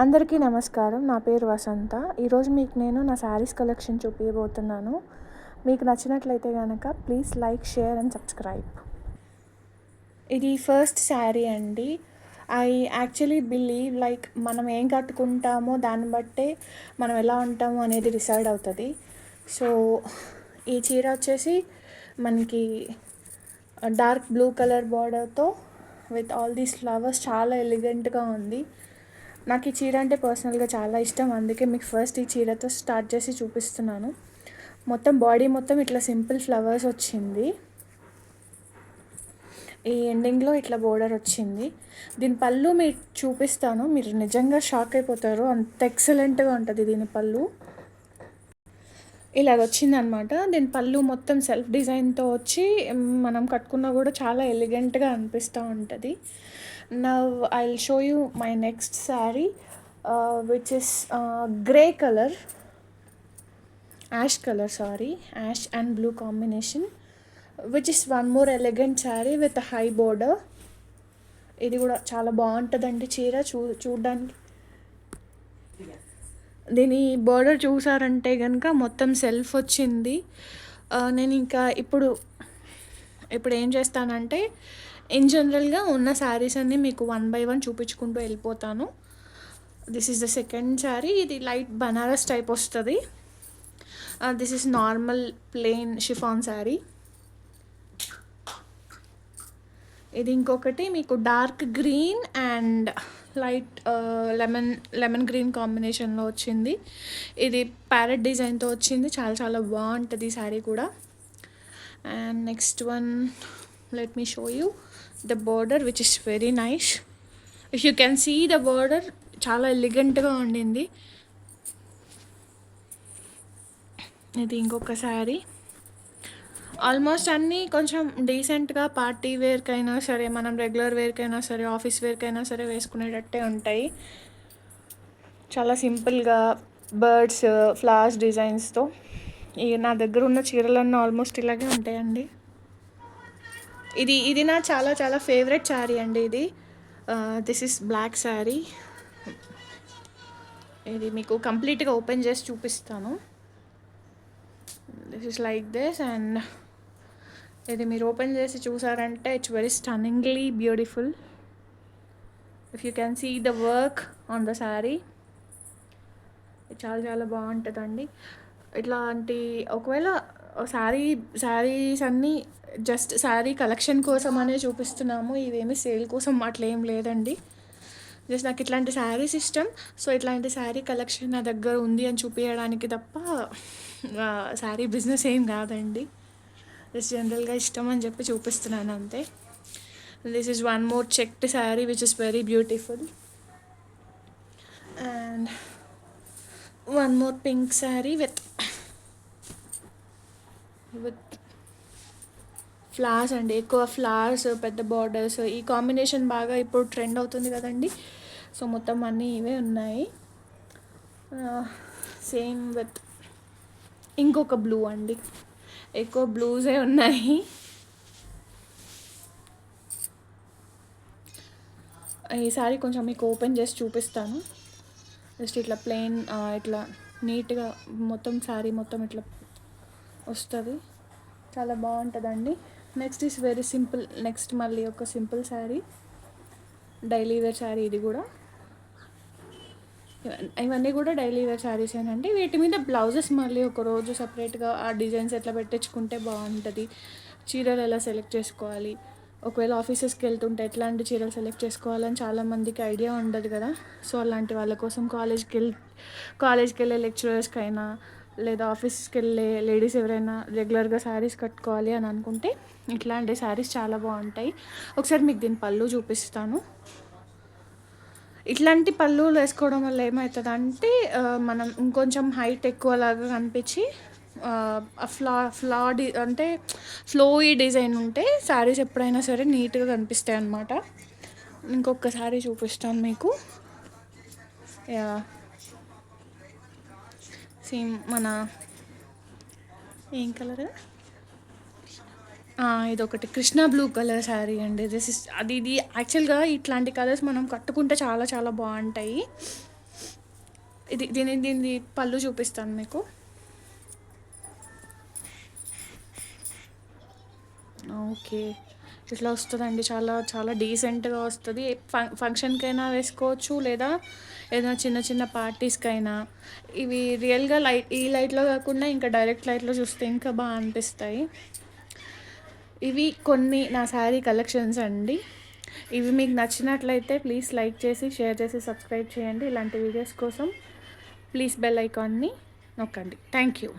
అందరికీ నమస్కారం. నా పేరు వసంత. ఈరోజు మీకు నేను నా శారీస్ కలెక్షన్ చూపించబోతున్నాను. మీకు నచ్చినట్లయితే కనుక please like, share and subscribe. ఇది ఫస్ట్ శారీ అండి. ఐ యాక్చువల్లీ బిలీవ్ లైక్ మనం ఏం కట్టుకుంటామో దాన్ని బట్టే మనం ఎలా ఉంటామో అనేది డిసైడ్ అవుతుంది. సో ఈ చీర వచ్చేసి మనకి డార్క్ బ్లూ కలర్ బార్డర్తో విత్ ఆల్ దీస్ ఫ్లవర్స్ చాలా ఎలిగెంట్గా ఉంది. నాకు ఈ చీర అంటే పర్సనల్గా చాలా ఇష్టం, అందుకే మీకు ఫస్ట్ ఈ చీరతో స్టార్ట్ చేసి చూపిస్తున్నాను. మొత్తం బాడీ మొత్తం ఇట్లా సింపుల్ ఫ్లవర్స్ వచ్చింది. ఈ ఎండింగ్లో ఇట్లా బోర్డర్ వచ్చింది. దీని పళ్ళు మీరు చూపిస్తాను, మీరు నిజంగా షాక్ అయిపోతారు, అంత ఎక్సలెంట్గా ఉంటుంది దీని పళ్ళు. ఇలాగ వచ్చిందనమాట. దీని పళ్ళు మొత్తం సెల్ఫ్ డిజైన్తో వచ్చి మనం కట్టుకున్నా కూడా చాలా ఎలిగెంట్గా అనిపిస్తూ ఉంటుంది. Now I'll show you my next saree, which is grey color, ash and blue combination, which is one more elegant saree with a high border. ఇది కూడా చాలా బాగుంటుందండి చీర చూడడానికి. దీని బోర్డర్ చూసారంటే కనుక మొత్తం సెల్ఫ్ వచ్చింది. నేను ఇంకా ఇప్పుడు ఏం చేస్తానంటే ఇన్ జనరల్గా ఉన్న శారీస్ అన్నీ మీకు 1 by 1 చూపించుకుంటూ వెళ్ళిపోతాను. This is the second sari. ఇది లైట్ బనారస్ టైప్ వస్తుంది. This is normal plain chiffon sari. ఇది ఇంకొకటి మీకు dark green and light lemon green కాంబినేషన్లో వచ్చింది. ఇది ప్యారెట్ డిజైన్తో వచ్చింది. చాలా చాలా బాగుంటుంది ఈ శారీ కూడా. And next one, let me show you the border, which is very nice. If you can see the border, చాలా ఎలిగెంట్గా ఉండింది. ఇది ఇంకొక శారీ. ఆల్మోస్ట్ అన్నీ కొంచెం డీసెంట్గా పార్టీ వేర్కైనా సరే, మనం రెగ్యులర్ వేర్కైనా సరే, ఆఫీస్ వేర్కైనా సరే వేసుకునేటట్టే ఉంటాయి. చాలా సింపుల్గా బర్డ్స్, ఫ్లవర్స్ డిజైన్స్తో. నా దగ్గర ఉన్న చీరలన్నీ ఆల్మోస్ట్ ఇలాగే ఉంటాయండి. ఇది నా చాలా చాలా ఫేవరెట్ శారీ అండి. ఇది దిస్ ఇస్ బ్లాక్ శారీ. ఇది మీకు కంప్లీట్గా ఓపెన్ చేసి చూపిస్తాను. This is like this. And ఇది మీరు ఓపెన్ చేసి చూసారంటే it's very stunningly beautiful. If you can see the work on the sari, చాలా చాలా బాగుంటుందండి. ఇట్లాంటి ఒకవేళ శారీస్ అన్నీ జస్ట్ శారీ కలెక్షన్ కోసం అనే చూపిస్తున్నాము, ఇవేమి సేల్ కోసం అట్లా ఏం లేదండి. జస్ట్ నాకు ఇట్లాంటి శారీస్ ఇష్టం. సో ఇట్లాంటి శారీ కలెక్షన్ నా దగ్గర ఉంది అని చూపించడానికి తప్ప శారీ బిజినెస్ ఏం కాదండి. జస్ట్ జనరల్గా ఇష్టం అని చెప్పి చూపిస్తున్నాను అంతే. This is one more checked sari which is very beautiful. And one more pink sari with flowers అండి. ఎక్కువ ఫ్లవర్స్, పెద్ద బార్డర్స్, ఈ కాంబినేషన్ బాగా ఇప్పుడు ట్రెండ్ అవుతుంది కదండి. సో మొత్తం అన్నీ ఇవే ఉన్నాయి. సేమ్ విత్ ఇంకొక బ్లూ అండి. ఎక్కువ బ్లూసే ఉన్నాయి. ఈసారి కొంచెం మీకు ఓపెన్ చేసి చూపిస్తాను. జస్ట్ ఇట్లా ప్లెయిన్ ఇట్లా నీట్గా మొత్తం శారీ మొత్తం ఇట్లా వస్తుంది. చాలా బాగుంటుందండి. Next is very simple. Next మళ్ళీ ఒక simple sari, daily wear sari. ఇది కూడా ఇవన్నీ కూడా డైలీ వేర్ శారీస్ ఏనండి. వీటి మీద బ్లౌజెస్ మళ్ళీ ఒక రోజు సపరేట్గా ఆ డిజైన్స్ ఎట్లా పెట్టించుకుంటే బాగుంటుంది, చీరలు ఎలా సెలెక్ట్ చేసుకోవాలి, ఒకవేళ ఆఫీసెస్కి వెళ్తుంటే ఎట్లాంటి చీరలు సెలెక్ట్ చేసుకోవాలని చాలామందికి ఐడియా ఉండదు కదా. సో అలాంటి వాళ్ళ కోసం కాలేజ్కి వెళ్ళే లెక్చరర్స్కి అయినా, లేదా ఆఫీస్కి వెళ్ళే లేడీస్ ఎవరైనా రెగ్యులర్గా శారీస్ కట్టుకోవాలి అని అనుకుంటే ఇట్లాంటి శారీస్ చాలా బాగుంటాయి. ఒకసారి మీకు దీని పళ్ళు చూపిస్తాను. ఇట్లాంటి పళ్ళులు వేసుకోవడం వల్ల ఏమవుతుందంటే మనం ఇంకొంచెం హైట్ ఎక్కువలాగా కనిపించి అంటే ఫ్లోయీ డిజైన్ ఉంటే శారీస్ ఎప్పుడైనా సరే నీట్గా కనిపిస్తాయి అన్నమాట. ఇంకొక శారీ చూపిస్తాను మీకు. సేమ్ మన ఏం కలర్, ఇదొకటి కృష్ణ బ్లూ కలర్ శారీ అండి. ఇది యాక్చువల్గా ఇట్లాంటి కలర్స్ మనం కట్టుకుంటే చాలా చాలా బాగుంటాయి. దీని పళ్ళు చూపిస్తాను మీకు. ఓకే, ఇట్లా వస్తుందండి. చాలా చాలా డీసెంట్గా వస్తుంది. ఫంక్షన్కైనా వేసుకోవచ్చు, లేదా ఏదైనా చిన్న చిన్న పార్టీస్కైనా. ఇవి రియల్గా ఈ లైట్లో కాకుండా ఇంకా డైరెక్ట్ లైట్లో చూస్తే ఇంకా బాగా అనిపిస్తాయి. ఇవి కొన్ని నా శారీ కలెక్షన్స్ అండి. ఇవి మీకు నచ్చినట్లయితే ప్లీజ్ లైక్ చేసి, షేర్ చేసి, సబ్స్క్రైబ్ చేయండి. ఇలాంటి వీడియోస్ కోసం ప్లీజ్ బెల్ ఐకాన్ని నొక్కండి. Thank you.